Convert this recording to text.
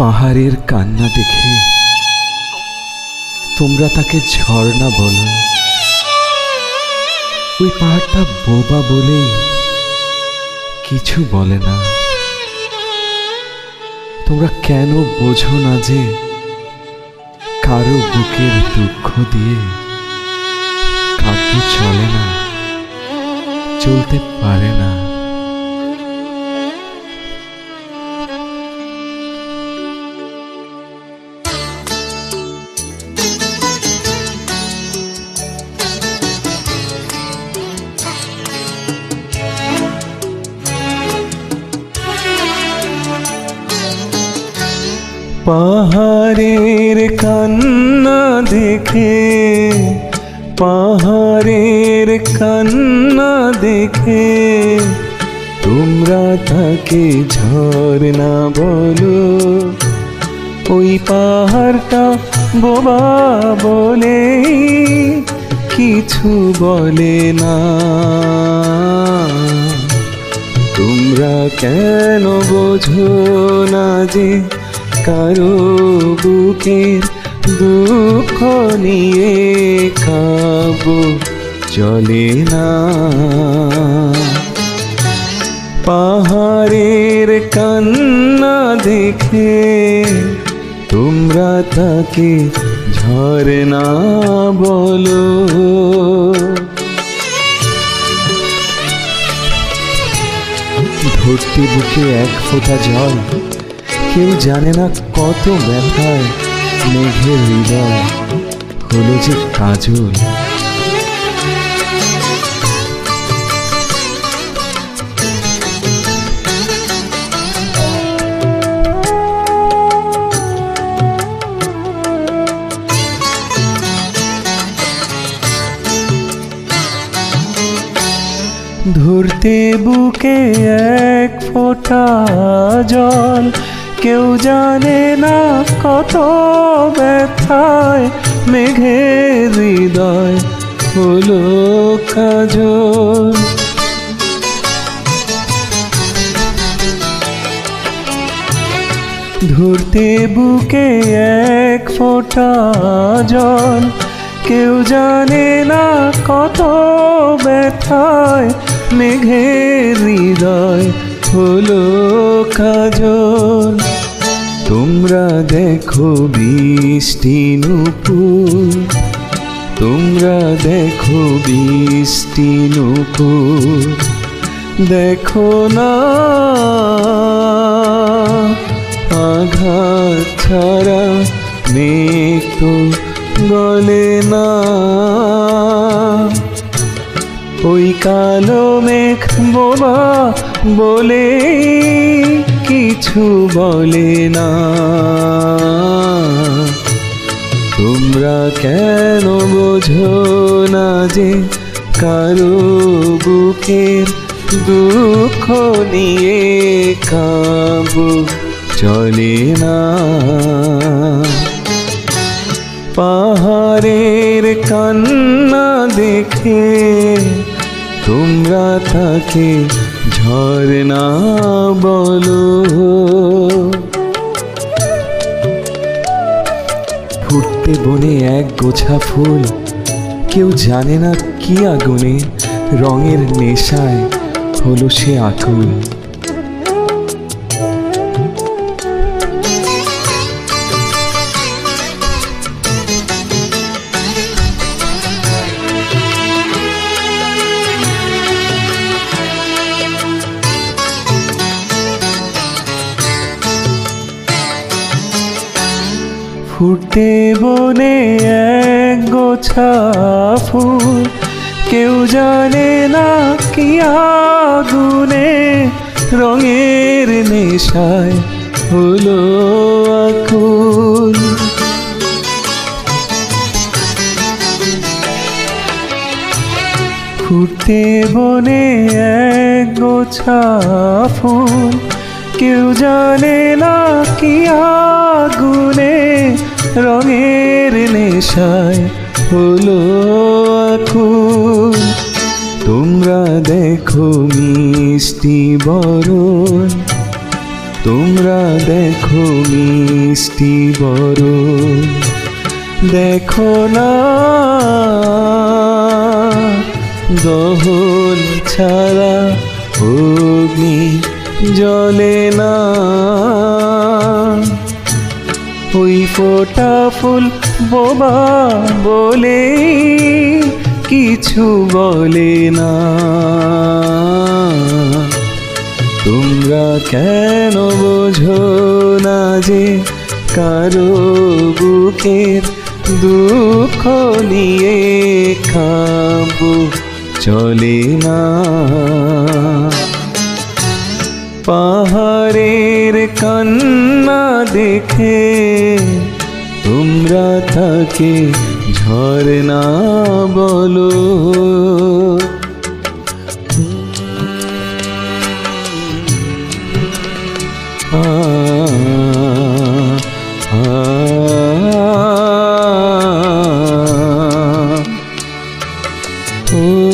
পাহাড়ের কান্না দেখে তোমরা তাকে ঝর্ণা বলো। ওই পাহাড়টা বোবা বলেই কিছু বলে না। তোমরা কেন বোঝো না যে কারো বুকের দুঃখ দিয়ে কাব্য চলে না, চলতে পারে না। পাহাড়ের কান্না দেখে, পাহাড়ের কান্না দেখে তোমরা তাকে ঝর্ণা বলো। ওই পাহাড়টা বোবা বলে কিছু বলে না। তোমরা কেন বোঝো না যে কারো বুকের দুঃখ নিয়ে কাব্য চলে না। পাহাড়ের কান্না দেখে তোমরা তাকে ঝর্ণা বলো। ধরতে বুকে এক ফোঁটা জল, কেউ জানে না কত ব্যথায় মেঘের হৃদয় হলো যে কাজল। ধরতে বুকে এক ফোঁটা জল, কেউ জানে না কত ব্যথায় মেঘের হৃদয় হলো কাজল। ধরতে বুকে এক ফোঁটা জল, কেউ জানে না কত ব্যথায় মেঘের হৃদয় হলো কাজল। তোমরা দেখো বৃষ্টি নূপুর, তোমরা দেখো বৃষ্টি নূপুর, দেখো না আঘাত ছাড়া মেঘ তো গলে না। ওই কালো মেঘ বোবা বলে কিছু বলে না। তোমরা কেন বোঝো না যে কারো বুকের দুঃখ নিয়ে কাব্য চলে না। পাহাড়ের কান্না দেখে তোমরা তাকে ঝর্ণা বলো। ফুটতে বনে এক গোছা ফুল, কেউ জানে না কি আগুনে রঙের নেশায় হলো সে আকুল। ফুটে বনে এক গোছা ফুল, কেউ জানে না কি আগুনে রঙের নেশায় হলো আকুল। ফুটে বনে এক গোছা ফুল, কেউ জানে না কি আগুনে রঙের নেশায় হলো আকুল। তোমরা দেখো মিষ্টি বরণ, তোমরা দেখো মিষ্টি বরণ, দেখো না দহন ছাড়া অগ্নি জ্বলে না। ওই ফোটা ফুল বোবা বলে কিছু বলে না। তোমরা কেন বোঝো না যে কারো বুকের দুঃখ নিয়ে খাবো চলে না। পাহাড়ের কান্না দেখে তোমরা তাকে ঝরনা বলো। ও